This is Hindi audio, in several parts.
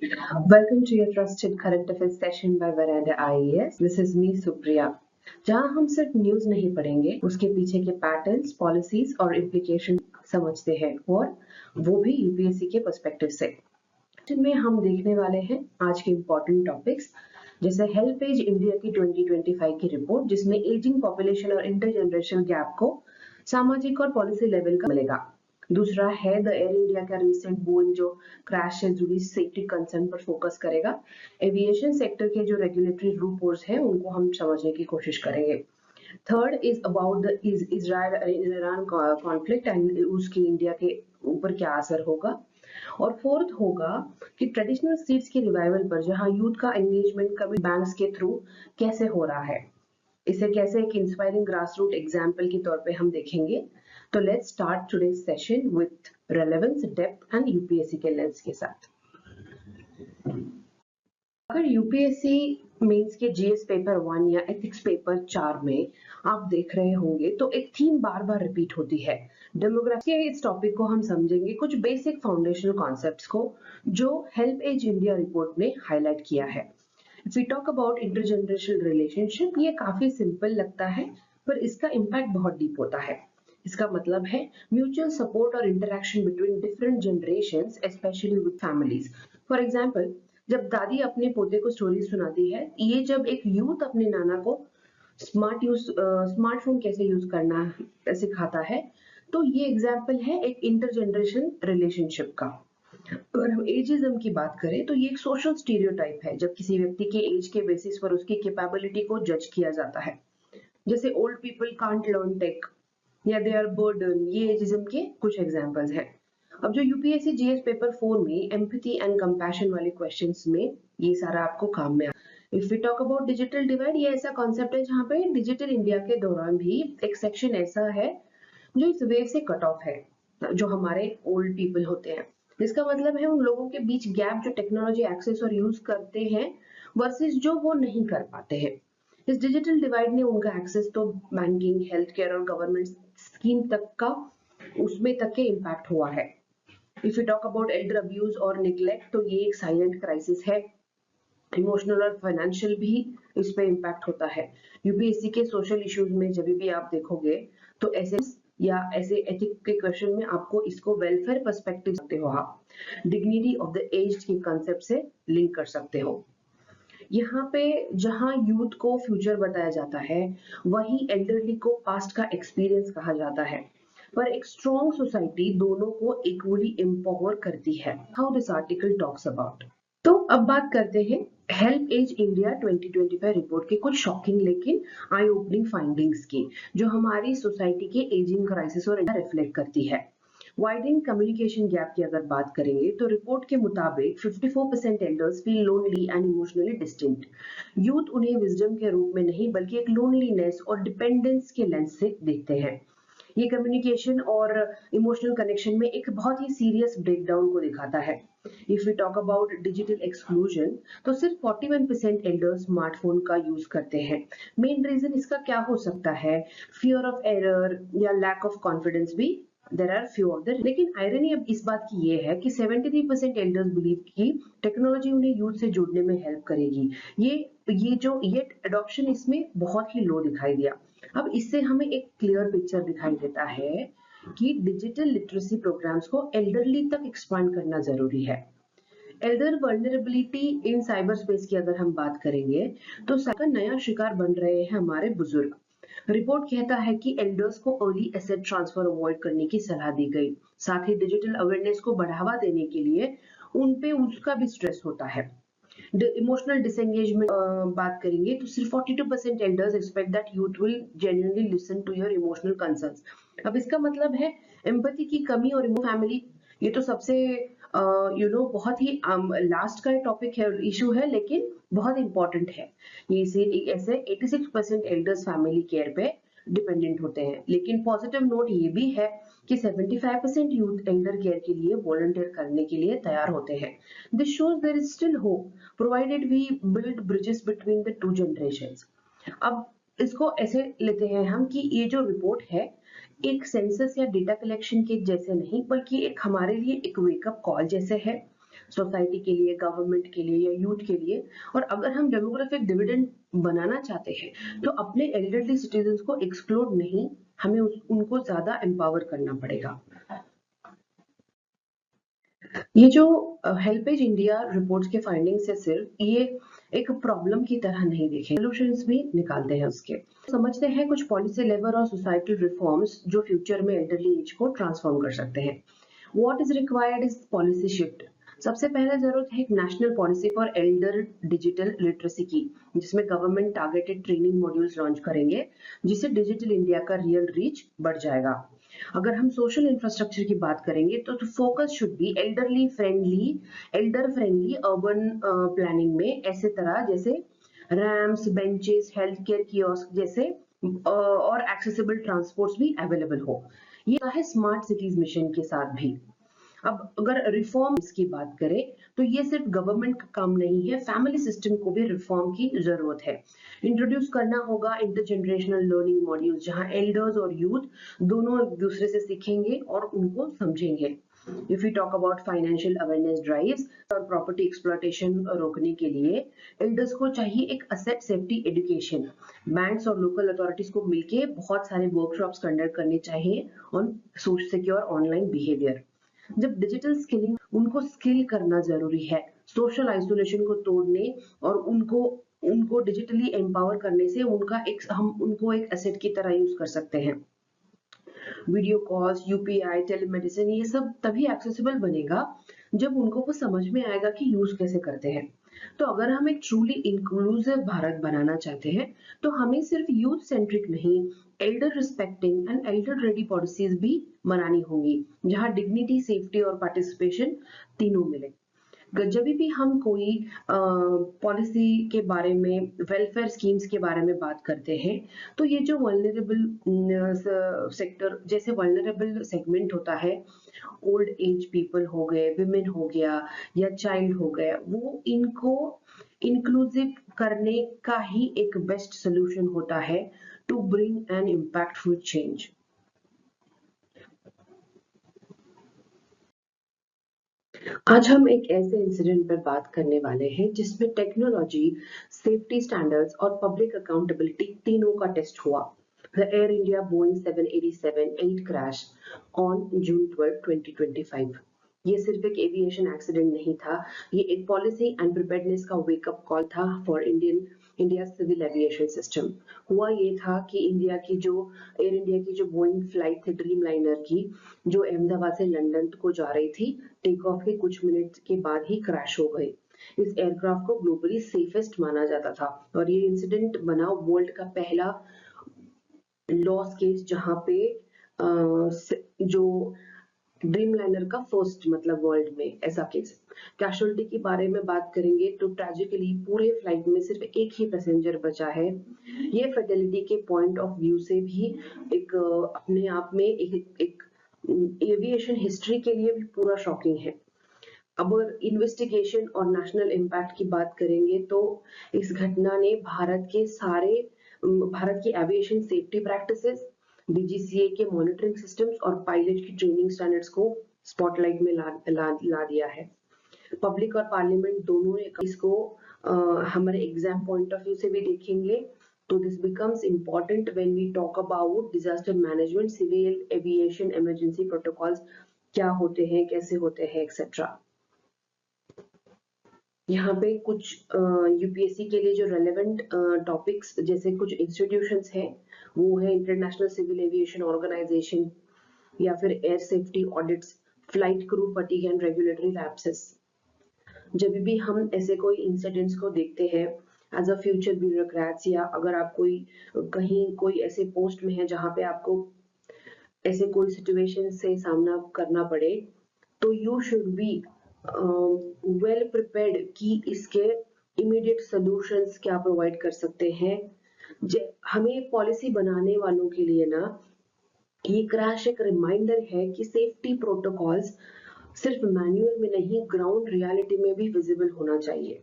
Welcome to your trusted current affairs session by Veranda IAS. This is me, Supriya. जहां हम सिर्फ न्यूज नहीं पढ़ेंगे, उसके पीछे के पैटर्न्स, पॉलिसीज और इम्प्लीकेशन समझते हैं, और वो भी यूपीएससी के पर्सपेक्टिव से। में हम देखने वाले हैं आज के इम्पोर्टेंट टॉपिक्स, जैसे हेल्प एज इंडिया की 2025 की रिपोर्ट, जिसमें एजिंग पॉपुलेशन और इंटर जनरेशन गैप को सामाजिक और पॉलिसी लेवल का मिलेगा। दूसरा है द एयर इंडिया का रिसेंट बोइंग जो क्रैश से जुड़ी सेफ्टी कंसर्न पर फोकस करेगा। एविएशन सेक्टर के जो रेगुलेटरी लूपहोल्स हैं उनको हम समझने की कोशिश करेंगे। Third is about the Israel Iran conflict and उसकी इंडिया के ऊपर क्या असर होगा। और फोर्थ होगा कि ट्रेडिशनल सीट्स के रिवाइवल पर जहां यूथ का एंगेजमेंट कभी बैंक्स के थ्रू कैसे हो रहा है, इसे कैसे एक इंस्पायरिंग ग्रासरूट एग्जाम्पल के तौर पे हम देखेंगे। तो let's start today's session with relevance, depth and UPSC के लेंस के साथ। अगर यूपीएससी मेंस के जीएस पेपर 1 या एथिक्स पेपर 4 में आप देख रहे होंगे तो एक थीम बार बार रिपीट होती है। डेमोग्राफी के इस टॉपिक को हम समझेंगे कुछ बेसिक फाउंडेशनल कॉन्सेप्ट्स को जो हेल्प एज इंडिया रिपोर्ट ने हाईलाइट किया है। If we talk about intergenerational relationship, ये काफी सिंपल लगता है पर इसका इम्पैक्ट बहुत डीप होता है। इसका मतलब है म्यूचुअल सपोर्ट और interaction between different generations, specially with families. For example, जब दादी अपने पोते को स्टोरी सुनाती है, ये जब एक यूथ अपने नाना को स्मार्टफोन कैसे यूज करना सिखाता है, तो ये एग्जाम्पल है एक इंटरजनरेशन रिलेशनशिप का। अगर हम एजिज्म की बात करें तो ये एक सोशल स्टीरियोटाइप है, जब किसी व्यक्ति के एज के बेसिस पर उसकी कैपेबिलिटी को जज किया जाता है। जैसे old people can't learn take या दे आर बर्डन, ये एजिज्म के कुछ एग्जांपल्स हैं। अब जो यूपीएससी जीएस पेपर 4 में एम्पैथी एंड कंपैशन वाले क्वेश्चंस में ये सारा आपको काम में। If we talk about digital divide, ये ऐसा कॉन्सेप्ट है जहाँ पे डिजिटल इंडिया के दौरान भी एक सेक्शन ऐसा है जो इस वेव से कट ऑफ है, जो हमारे ओल्ड पीपल होते हैं। इसका मतलब है उन लोगों के बीच गैप जो टेक्नोलॉजी एक्सेस और यूज करते हैं वर्सेस जो वो नहीं कर पाते हैं। इस डिजिटल डिवाइड ने उनका एक्सेस तो बैंकिंग, हेल्थ केयर और गवर्नमेंट स्कीम तक का उसमें तक के इम्पैक्ट हुआ है। If you talk about Elder abuse और निग्लेक्ट, तो ये एक साइलेंट क्राइसिस है। इमोशनल और फाइनेंशियल भी इस पे इम्पैक्ट होता है। यूपीएससी के सोशल इश्यूज में जब भी आप देखोगे तो ऐसे या ऐसे एथिक के क्वेश्चन में आपको इसको वेलफेयर पर्सपेक्टिव सकते हो, आप डिग्निटी ऑफ द एज्ड के कांसेप्ट से लिंक कर सकते हो। यहाँ पे जहाँ यूथ को फ्यूचर बताया जाता है, वही एल्डरली को पास्ट का एक्सपीरियंस कहा जाता है। पर एक स्ट्रॉन्ग सोसाइटी दोनों को इक्वली एम्पावर करती है। How this article talks about. तो अब बात करते हैं हेल्प एज इंडिया 2025 रिपोर्ट के कुछ शॉकिंग लेकिन आई ओपनिंग फाइंडिंग्स की, जो हमारी सोसाइटी के एजिंग क्राइसिस और रिफ्लेक्ट करती है। वाइडनिंग कम्युनिकेशन गैप की अगर बात करेंगे तो रिपोर्ट के मुताबिक 54% elders feel lonely and emotionally distant. Youth उन्हें विजडम के रूप में नहीं बल्कि एक लोनलीनेस और डिपेंडेंस के लेंस से देखते हैं। ये कम्युनिकेशन और इमोशनल कनेक्शन में एक बहुत ही सीरियस ब्रेकडाउन को दिखाता है। If we talk about digital exclusion, तो सिर्फ 41% एल्डर्स स्मार्टफोन का यूज करते हैं। मेन रीजन इसका क्या हो सकता है? फियर ऑफ एरर या लैक ऑफ कॉन्फिडेंस भी there are few of the. लेकिन आयरनी अब इस बात की ये है कि 73% एल्डर्स बिलीव कि टेक्नोलॉजी उन्हें यूथ से जुड़ने में हेल्प करेगी। ये एडॉप्शन इसमें बहुत ही लो दिखाई दिया। अब इससे हमें एक क्लियर पिक्चर दिखाई देता है कि डिजिटल लिटरेसी प्रोग्राम्स को एल्डरली तक एक्सपांड करना जरूरी है। एल्डर वर्नरेबिलिटी इन साइबर स्पेस की अगर हम बात करेंगे तो का नया शिकार बन रहे हैं हमारे बुजुर्ग। रिपोर्ट कहता है कि एल्डर्स को अर्ली एसेट ट्रांसफर अवॉइड करने की सलाह दी गई। साथ ही डिजिटल अवेयरनेस को बढ़ावा देने के लिए उन पे उसका भी स्ट्रेस होता है। इमोशनल डिसएंगेजमेंट बात करेंगे तो सिर्फ 42% elders expect that youth will genuinely listen to your emotional concerns. अब इसका मतलब है एम्पैथी की कमी और फैमिली, ये तो सबसे बहुत ही लास्ट का टॉपिक है, इशू है, लेकिन बहुत इंपॉर्टेंट है। ये ऐसे 86% एल्डर्स फैमिली केयर पे डिपेंडेंट होते हैं। लेकिन पॉजिटिव नोट ये भी है कि 75% यूथ एल्डर केयर के लिए वॉलंटियर करने के लिए तैयार होते हैं। This shows there is still hope provided we build bridges between the two generations. अब इसको ऐसे लेते हैं हम कि ये जो रिपोर्ट है एक सेंसस या डेटा कलेक्शन के जैसे नहीं, बल्कि एक हमारे लिए एक वेकअप कॉल जैसे है। सोसाइटी के लिए, गवर्नमेंट के लिए या यूथ के लिए। और अगर हम डेमोग्राफिक डिविडेंड बनाना चाहते हैं तो अपने एल्डरली सिटीजन्स को एक्सक्लूड नहीं, हमें उनको ज्यादा एम्पावर करना पड़ेगा। ये जो हेल्पेज इंडिया रिपोर्ट्स के फाइंडिंग्स है, सिर्फ ये एक प्रॉब्लम की तरह नहीं देखें, सॉल्यूशंस भी निकालते हैं उसके। समझते हैं कुछ पॉलिसी लेवल और सोसाइटल रिफॉर्म्स जो फ्यूचर में एल्डरली एज को ट्रांसफॉर्म कर सकते हैं। What is required is policy shift. सबसे पहले जरूरत है एक national policy for Elder digital literacy की, जिसमें government targeted training modules launch करेंगे, जिससे डिजिटल इंडिया का रियल रीच बढ़ जाएगा। अगर हम सोशल इंफ्रास्ट्रक्चर की बात करेंगे तो focus should be elder friendly urban planning में, ऐसे तरह जैसे ramps, benches, health care kiosk जैसे और एक्सेसिबल ट्रांसपोर्ट्स भी अवेलेबल हो। ये है स्मार्ट सिटीज मिशन के साथ भी। अब अगर रिफॉर्म्स की बात करें तो ये सिर्फ गवर्नमेंट का काम नहीं है, फैमिली सिस्टम को भी रिफॉर्म की जरूरत है। इंट्रोड्यूस करना होगा इंटरजेनरेशनल लर्निंग मॉड्यूल्स, जहां एल्डर्स और यूथ दोनों एक दूसरे से सीखेंगे और उनको समझेंगे। If you talk about financial awareness drives और प्रॉपर्टी एक्सप्लॉयटेशन रोकने के लिए एल्डर्स को चाहिए एक असेट सेफ्टी एजुकेशन। बैंक्स और लोकल अथॉरिटीज को मिलके बहुत सारे वर्कशॉप्स कंडक्ट करने चाहिए ऑन सिक्योर ऑनलाइन बिहेवियर। जब डिजिटल स्किलिंग, उनको स्किल करना जरूरी है, सोशल आइसोलेशन को तोड़ने और उनको उनको डिजिटली एम्पावर करने से हम उनको एक एसेट की तरह यूज कर सकते हैं। वीडियो कॉल्स, यूपीआई, टेलीमेडिसिन, ये सब तभी एक्सेसिबल बनेगा जब उनको वो समझ में आएगा कि यूज कैसे करते हैं। तो अगर हम एक ट्रूली इंक्लूसिव भारत बनाना चाहते हैं तो हमें सिर्फ यूथ सेंट्रिक नहीं, Elder respecting and Elder ready policies भी बनानी होंगी, जहां डिग्निटी, सेफ्टी और पार्टिसिपेशन तीनों मिले। जब भी हम कोई पॉलिसी के बारे में, वेलफेयर स्कीम्स के बारे में बात करते हैं तो ये जो वल्नरेबल सेक्टर, जैसे वल्नरेबल सेगमेंट होता है, ओल्ड एज पीपल हो गए, विमेन हो गया या चाइल्ड हो गए, वो इनको इंक्लूसिव करने का ही एक बेस्ट सोल्यूशन होता है to bring an impactful change. आज हम एक ऐसे इंसिडेंट पर बात करने वाले हैं जिसमें टेक्नोलॉजी, सेफ्टी स्टैंडर्ड्स और पब्लिक अकाउंटेबिलिटी तीनों का टेस्ट हुआ। The air India Boeing 787-8 crash on June 12, 2025। ये सिर्फ एक एविएशन एक्सीडेंट नहीं था, ये एक पॉलिसी एंड प्रिपेयर्डनेस का वेकअप कॉल था for India civil aviation system. हुआ ये था कि एयर इंडिया की जो बोइंग फ्लाइट थी ड्रीम लाइनर की, जो अहमदाबाद से लंदन को जा रही थी, टेक ऑफ के कुछ मिनट के बाद ही क्रैश हो गई। इस एयरक्राफ्ट को ग्लोबली सेफेस्ट माना जाता था और ये इंसिडेंट बना वर्ल्ड का पहला लॉस केस, जहां पे जो ड्रीम लाइनर का फर्स्ट, मतलब वर्ल्ड में ऐसा केस। कैजुअलिटी के बारे में बात करेंगे तो ट्रेजिकली पूरे फ्लाइट में सिर्फ एक ही पैसेंजर बचा है। ये फर्टिलिटी के पॉइंट ऑफ व्यू से भी एक अपने आप में एक एविएशन हिस्ट्री के लिए भी पूरा शॉकिंग है। अब इन्वेस्टिगेशन और नेशनल इम्पैक्ट की बात करेंगे तो इस घटना ने भारत की एविएशन सेफ्टी प्रैक्टिसेस, डीजीसीए के मॉनिटरिंग सिस्टम्स और पायलट की ट्रेनिंग स्टैंडर्ड्स को स्पॉटलाइट में ला दिया है। पब्लिक और पार्लियामेंट दोनों ने इसको हमारे एग्जाम पॉइंट ऑफ व्यू से भी देखेंगे। तो this becomes important when we talk about disaster management, civil aviation emergency protocols क्या होते हैं, कैसे होते हैं, एक्सेट्रा। यहाँ पे कुछ यूपीएससी के लिए जो रेलेवेंट टॉपिक्स, जैसे कुछ इंस्टीट्यूशंस हैं, वो है इंटरनेशनल सिविल एविएशन ऑर्गेनाइजेशन या फिर air safety audits, flight crew fatigue and regulatory lapses. जब भी हम ऐसे कोई इंसिडेंट्स को देखते हैं एज अ फ्यूचर ब्यूरोक्रेट्स, या अगर आप कहीं कोई ऐसे पोस्ट में है जहाँ पे आपको ऐसे कोई सिचुएशन से सामना करना पड़े, तो you should be well prepared कि इसके इमीडिएट सॉल्यूशंस क्या प्रोवाइड कर सकते हैं। हमें पॉलिसी बनाने वालों के लिए ना ये क्रैश एक रिमाइंडर है कि सेफ्टी प्रोटोकॉल्स सिर्फ मैनुअल में नहीं, ग्राउंड रियलिटी में भी विजिबल होना चाहिए।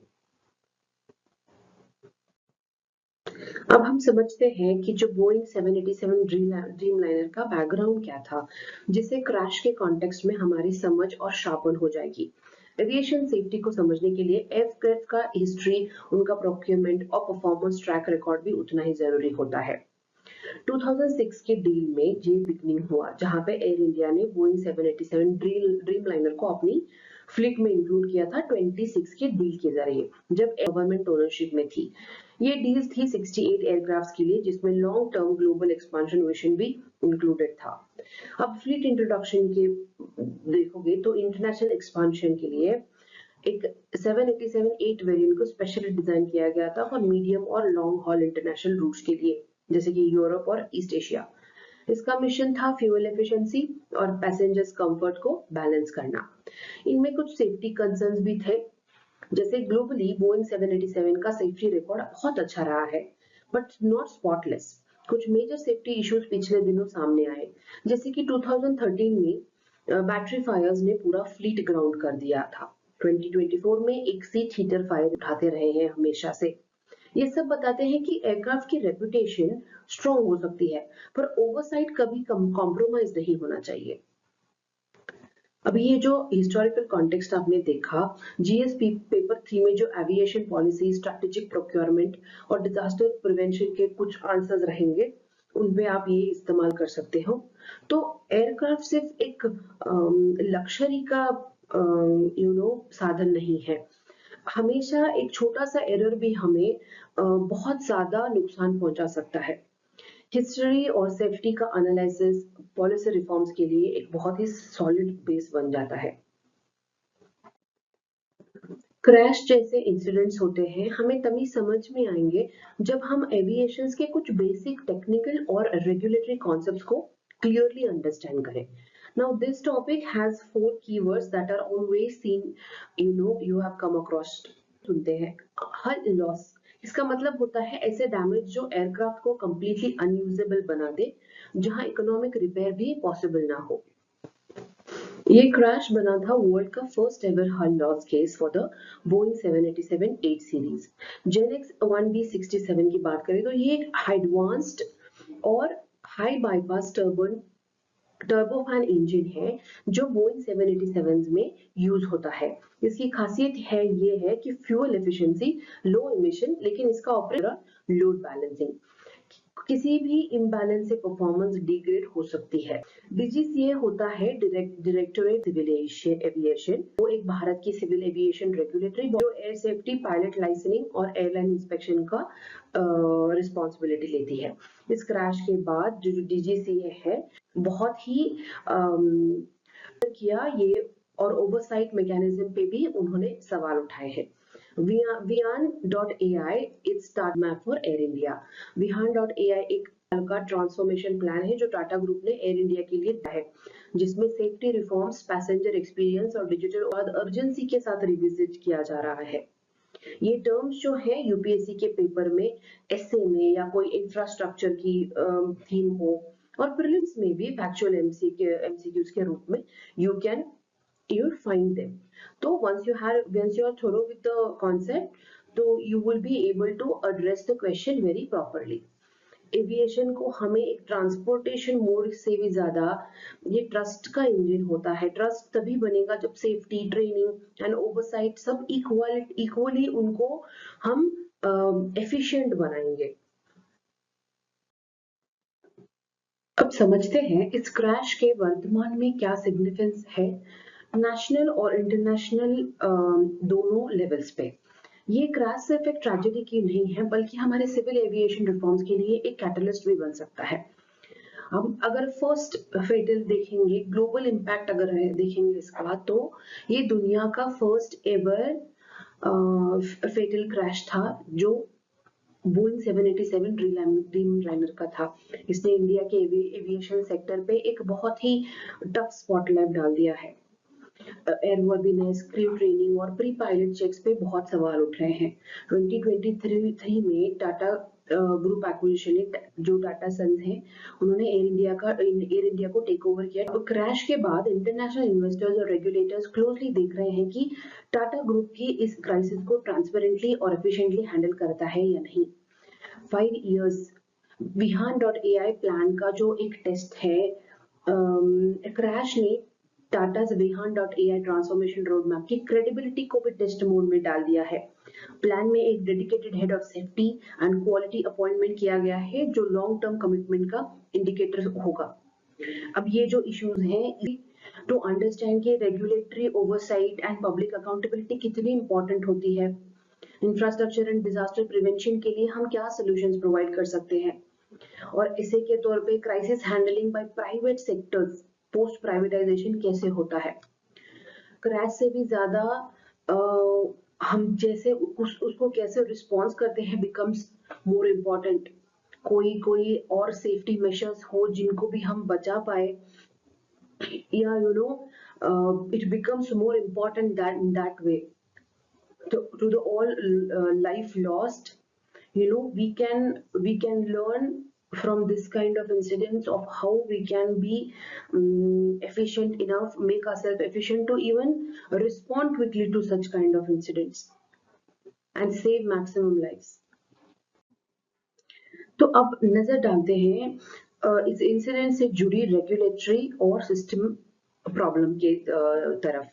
अब हम समझते हैं कि जो बोइंग 787 ड्रीम लाइनर का बैकग्राउंड क्या था, जिससे क्रैश के कॉन्टेक्स्ट में हमारी समझ और शार्पन हो जाएगी। एविएशन सेफ्टी को समझने के लिए एयरक्राफ्ट का हिस्ट्री, उनका प्रोक्योरमेंट और परफॉर्मेंस ट्रैक रिकॉर्ड भी उतना ही जरूरी होता है। 2006 के डील में ये बिगनिंग हुआ, जहां पे एयर इंडिया ने बोइंग 787 ड्रीमलाइनर को अपनी फ्लीट में इंक्लूड किया था 26 के डील के जरिए, जब गवर्नमेंट ओनरशिप में थी। ये डील्स थी 68 एयरक्राफ्ट के लिए, जिसमें long term global expansion vision भी इंक्लूडेड था। अब फ्लीट इंट्रोडक्शन के देखोगे तो इंटरनेशनल एक्सपेंशन के लिए एक 787-8 वेरिएंट को स्पेशली डिजाइन किया गया था फॉर मीडियम और लॉन्ग हॉल इंटरनेशनल रूट्स के लिए, जैसे कि यूरोप और ईस्ट एशिया। इसका मिशन था फ्यूल एफिशिएंसी और पैसेंजर्स कंफर्ट को बैलेंस करना। इनमें कुछ सेफ्टी कंसर्न्स भी थे, जैसे ग्लोबली बोइंग 787 का सेफ्टी रिकॉर्ड बहुत अच्छा रहा है, बट नॉट स्पॉटलेस। कुछ मेजर सेफ्टी इश्यूज पिछले दिनों सामने आए, जैसे कि 2013 में बैटरी फायर्स ने पूरा फ्लीट ग्राउंड कर दिया था। 2024 में एक सीट हीटर फायर उठाते रहे हैं हमेशा से। ये सब बताते हैं कि एयरक्राफ्ट की रेपुटेशन स्ट्रॉन्ग हो सकती है, पर ओवरसाइट कभी कॉम्प्रोमाइज नहीं होना चाहिए। अभी ये जो हिस्टोरिकल कॉन्टेक्स्ट आपने देखा, जीएसपी पेपर 3 में जो एविएशन पॉलिसी, स्ट्रैटेजिक प्रोक्योरमेंट और डिजास्टर प्रिवेंशन के कुछ आंसर्स रहेंगे, उनपे आप ये इस्तेमाल कर सकते हो। तो एयरक्राफ्ट सिर्फ एक लक्जरी का साधन नहीं है। हमेशा एक छोटा सा एरर भी हमें बहुत ज्यादा नुकसान पहुंचा सकता है। हिस्ट्री और सेफ्टी का एनालिसिस पॉलिसी रिफॉर्म्स के लिए एक बहुत ही सॉलिड बेस बन जाता है। क्रैश जैसे इंसिडेंट्स होते हैं, हमें तभी समझ में आएंगे जब हम एविएशन के कुछ बेसिक टेक्निकल और रेगुलेटरी कॉन्सेप्ट्स को क्लियरली अंडरस्टैंड करें। Now this topic has 4 keywords that are always seen, you have come across। सुनते हैं हल लॉस, इसका मतलब होता है ऐसे डैमेज जो एयरक्राफ्ट को कंप्लीटली अनयूजेबल बना दे, जहां इकोनॉमिक रिपेयर भी पॉसिबल ना हो। ये क्रैश बना था वर्ल्ड का first ever hull loss case for the Boeing 787-8 series. GEnx 1B67 की बात करें तो ये एक एडवांस्ड और हाई बाईपास टर्बोफैन इंजन है जो बोइंग 787 में यूज होता है। इसकी खासियत है ये है कि फ्यूल एफिशिएंसी, लो इमिशन, लेकिन इसका ऑपरेटर लोड बैलेंसिंग, किसी भी इम्बैलेंस से परफॉर्मेंस डिग्रेड हो सकती है। डीजीसीए होता है डायरेक्टोरेट सिविल एविएशन, वो एक भारत की सिविल एविएशन रेगुलेटरी जो एयर सेफ्टी, पायलट लाइसेंसिंग और एयरलाइन इंस्पेक्शन का रिस्पॉन्सिबिलिटी लेती है। इस क्रैश के बाद जो डीजीसीए है बहुत ही किया ये, और ओवरसाइट मैकेनिज्म पे भी उन्होंने सवाल उठाए हैं। Vian.ai is start map for air India. Vian.ai एक का ट्रांसफॉर्मेशन प्लान है जो टाटा ग्रुप ने एयर इंडिया के लिए दिया है, जिसमें सेफ्टी रिफॉर्म्स, पैसेंजर एक्सपीरियंस और डिजिटल और अर्जेंसी के साथ रिविजिट किया जा रहा है। ये टर्म्स जो है यूपीएससी के पेपर में, एसए में या कोई इंफ्रास्ट्रक्चर की थीम हो, और प्रीलिम्स में भी फैक्चुअल एमसीक्यूज के रूप में you'll find them. So once you are thorough with the concept, so you will be able to address the question very properly. Aviation को हमें एक ट्रांसपोर्टेशन मोड से भी ज्यादा ये ट्रस्ट का इंजन होता है। ट्रस्ट तभी बनेगा जब सेफ्टी, ट्रेनिंग एंड ओवरसाइट सब इक्वली उनको हम एफिशिएंट बनाएंगे। अब समझते हैं इस क्रैश के वर्तमान में क्या सिग्निफिकेंस है नेशनल और इंटरनेशनल दोनों लेवल्स पे। ये क्रैश सिर्फ एक ट्रेजेडी की नहीं है, बल्कि हमारे सिविल एविएशन रिफॉर्म्स के लिए एक कैटलिस्ट भी बन सकता है। हम अगर फर्स्ट फेटल देखेंगे, ग्लोबल इम्पैक्ट अगर देखेंगे इसका, तो ये दुनिया का फर्स्ट एवर फेटल क्रैश था जो बोइंग 787 ड्रीमलाइनर का था। इसने इंडिया के एविएशन सेक्टर पे एक बहुत ही टफ स्पॉटलाइट डाल दिया है। एयरवर्दीनेस, क्रू ट्रेनिंग और प्री पायलट चेक्स पे बहुत सवाल उठ रहे हैं। 2023 में टाटा ग्रुप एक्विजिशन, जो टाटा सन्स है, उन्होंने एयर इंडिया को टेक ओवर किया। तो क्रैश के बाद इंटरनेशनल इन्वेस्टर्स और रेगुलेटर्स क्लोजली देख रहे हैं कि टाटा ग्रुप की इस क्राइसिस को ट्रांसपेरेंटली और एफिशिएंटली हैंडल करता है या नहीं। 5 years Vihan.ai प्लान का जो एक टेस्ट है, क्रैश ने टाटा's Vihan.ai ट्रांसफॉर्मेशन रोड मैप की क्रेडिबिलिटी को भी टेस्ट मोड में डाल दिया है। प्लान में एक dedicated head of safety and quality appointment किया गया है जो लॉन्ग टर्म कमिटमेंट का इंडिकेटर होगा। अब ये जो इश्यूज हैं टू अंडरस्टैंड कि regulatory oversight and public accountability कितनी इंपॉर्टेंट होती है। इंफ्रास्ट्रक्चर एंड डिजास्टर प्रिवेंशन के लिए हम क्या सॉल्यूशंस प्रोवाइड कर सकते हैं, और इसे के तौर पे crisis handling by private sectors post privatisation कैसे होता है। क्रैश से भी ज्यादा हम जैसे उसको कैसे रिस्पॉन्स करते हैं बिकम्स मोर इम्पोर्टेंट। कोई और सेफ्टी मेजर्स हो जिनको भी हम बचा पाए, या it becomes more important that in that way to the all life lost, we can learn from this kind of incidents of how we can be efficient enough, make ourselves efficient to even respond quickly to such kind of incidents and save maximum lives. तो अब नजर डालते हैं इस इंसिडेंट से जुड़ी रेगुलेटरी और सिस्टम प्रॉब्लम के तरफ,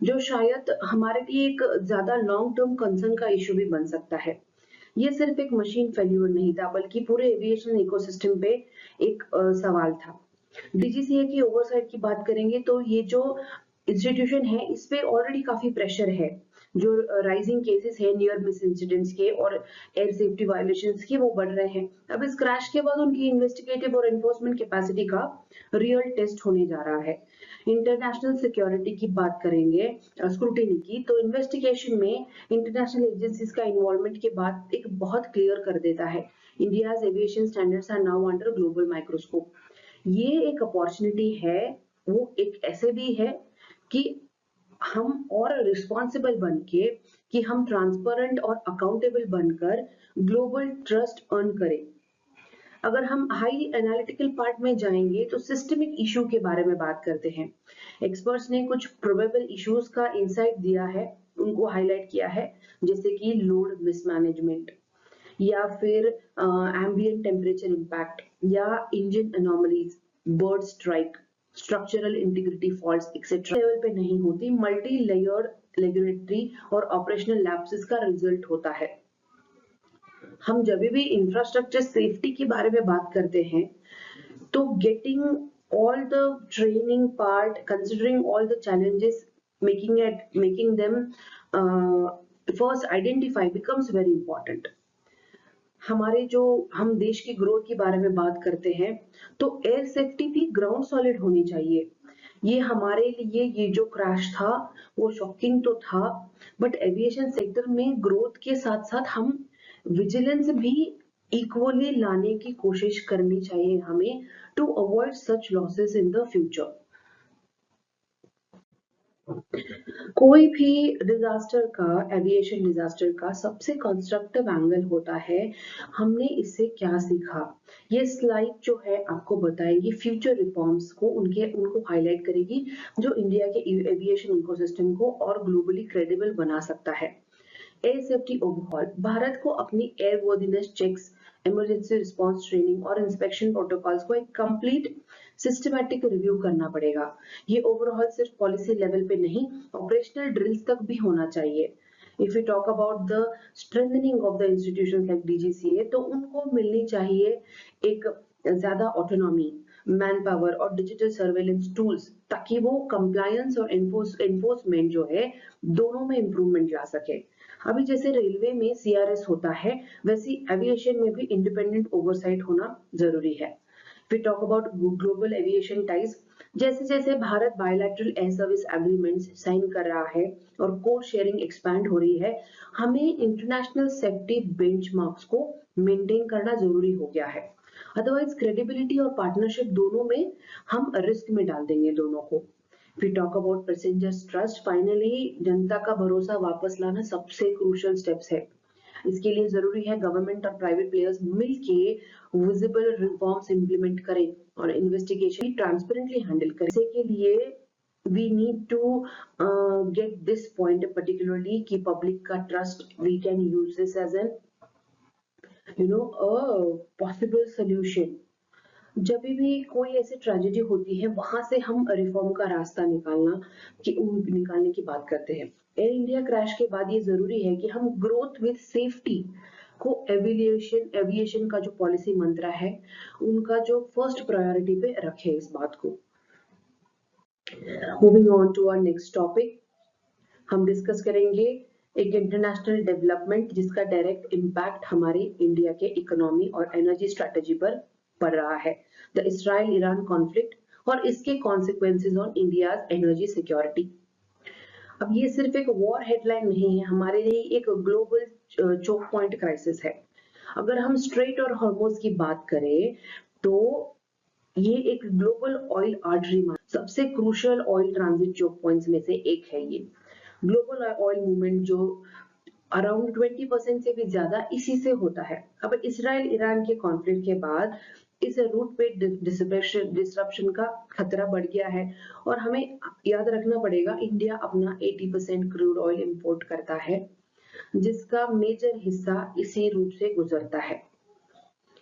जो शायद हमारे लिए एक ज्यादा लॉन्ग टर्म कंसर्न का इशू भी बन सकता है। ये सिर्फ एक मशीन फेल्यूर नहीं था, बल्कि पूरे एविएशन इकोसिस्टम पे एक सवाल था। डीजीसीए की ओवरसाइट की बात करेंगे तो ये जो इंस्टीट्यूशन है इस पे ऑलरेडी काफी प्रेशर है। जो राइजिंग केसेस है नियर मिस इंसिडेंट्स के और एयर सेफ्टी वायलेशंस के, वो बढ़ रहे हैं। अब इस क्रैश के बाद उनकी इन्वेस्टिगेटिव और एनफोर्समेंट कैपेसिटी का रियल टेस्ट होने जा रहा है। इंटरनेशनल सिक्योरिटी की बात करेंगे स्क्रूटिनी की, तो इन्वेस्टिगेशन में इंटरनेशनल एजेंसीज का इन्वॉल्वमेंट के बाद एक बहुत क्लियर कर देता है India's aviation standards are now under global microscope. ये एक अपॉर्चुनिटी है, वो एक ऐसे भी है कि हम और रिस्पॉन्सिबल बन के, कि हम ट्रांसपेरेंट और अकाउंटेबल बनकर ग्लोबल ट्रस्ट अर्न करें। अगर हम हाई एनालिटिकल पार्ट में जाएंगे तो सिस्टमिक इशू के बारे में बात करते हैं। एक्सपर्ट्स ने कुछ प्रोबेबल इश्यूज का इंसाइट दिया है, उनको हाईलाइट किया है, जैसे कि लोड मिसमैनेजमेंट, या फिर एम्बिएंट टेम्परेचर इम्पैक्ट, या engine anomalies, bird strike, structural integrity faults etcetera level पे नहीं होती, मल्टी लेयर रेगुलेटरी और ऑपरेशनल लैप्सेस का रिजल्ट होता है। हम जब भी इंफ्रास्ट्रक्चर सेफ्टी के बारे में बात करते हैं तो getting all the training part, considering all the challenges, making them first identify becomes very important. हम देश की ग्रोथ के बारे में बात करते हैं तो एयर सेफ्टी भी ग्राउंड सॉलिड होनी चाहिए। ये हमारे लिए ये जो क्रैश था वो शॉकिंग तो था, बट एविएशन सेक्टर में ग्रोथ के साथ साथ हम विजिलेंस भी इक्वली लाने की कोशिश करनी चाहिए हमें, to avoid such losses in the future. कोई भी डिजास्टर का, एविएशन डिजास्टर का सबसे कंस्ट्रक्टिव एंगल होता है हमने इससे क्या सीखा। ये स्लाइड जो है आपको बताएगी फ्यूचर रिफॉर्म्स को, उनको हाईलाइट करेगी जो इंडिया के एविएशन इकोसिस्टम को और ग्लोबली क्रेडिबल बना सकता है। एयर सेफ्टी ओवरऑल, भारत को अपनी airworthiness checks, emergency response training और इंस्पेक्शन प्रोटोकॉल्स को एक कंप्लीट सिस्टमैटिक रिव्यू करना पड़ेगा। ये ओवरऑल सिर्फ पॉलिसी लेवल पे नहीं, ऑपरेशनल ड्रिल्स तक भी होना चाहिए। If you talk about the strengthening of the institutions like DGCA, तो उनको मिलनी चाहिए एक ज्यादा ऑटोनॉमी, मैन पावर और डिजिटल सर्वेलेंस टूल्स, ताकि वो कंप्लायंस और एनफोर्समेंट जो है दोनों में इंप्रूवमेंट ला सके। अभी जैसे रेलवे में सीआरएस होता है, वैसे एविएशन में भी इंडिपेंडेंट ओवरसाइट होना जरूरी है। We talk about global aviation ties, जैसे जैसे Bharat bilateral air service agreements sign कर रहा है और कोड शेयरिंग एक्सपैंड हो रही है, हमें इंटरनेशनल सेफ्टी बेंचमार्क्स को मेंटेन करना जरूरी हो गया है। अदरवाइज क्रेडिबिलिटी और पार्टनरशिप दोनों में हम रिस्क में डाल देंगे दोनों को। We talk about passengers trust, finally जनता का भरोसा वापस लाना सबसे क्रूशियल स्टेप्स है। इसके लिए जरूरी है गवर्नमेंट और प्राइवेट प्लेयर्स मिलके विजिबल रिफॉर्म्स इंप्लीमेंट करें और इन्वेस्टिगेशन ट्रांसपेरेंटली हैंडल करें। इसके लिए we need to get this point particularly कि पब्लिक का trust, we can use this as an a possible solution. जब भी कोई ऐसी ट्रेजेडी होती है वहां से हम रिफॉर्म का रास्ता निकालने की बात करते हैं। एयर इंडिया क्रैश के बाद ये जरूरी है कि हम ग्रोथ विद सेफ्टी को एविएशन का जो पॉलिसी मंत्रा है उनका जो फर्स्ट प्रायोरिटी पे रखे इस बात को। Moving on to our next topic, हम डिस्कस करेंगे एक इंटरनेशनल डेवलपमेंट जिसका डायरेक्ट इम्पैक्ट हमारी इंडिया के इकोनॉमी और एनर्जी स्ट्रेटेजी पर पड़ रहा है, द इसराइल ईरान कॉन्फ्लिक्ट और इसके consequences on India's energy security. अब ये सिर्फ एक वॉर हेडलाइन नहीं है, हमारे लिए एक ग्लोबल चोक पॉइंट क्राइसिस है। अगर हम स्ट्रेट और हॉर्मोज की बात करें तो ये एक ग्लोबल ऑयल आर्टरी, सबसे crucial oil transit choke points में से एक है। ये ग्लोबल ऑयल मूवमेंट जो अराउंड 20% से भी ज्यादा इसी से होता है। अब इसराइल ईरान के कॉन्फ्लिक्ट के बाद इस रूट पे डिसरप्शन का खतरा बढ़ गया है और हमें याद रखना पड़ेगा इंडिया अपना 80% क्रूड ऑयल इंपोर्ट करता है जिसका मेजर हिस्सा इसी रूट से गुजरता है।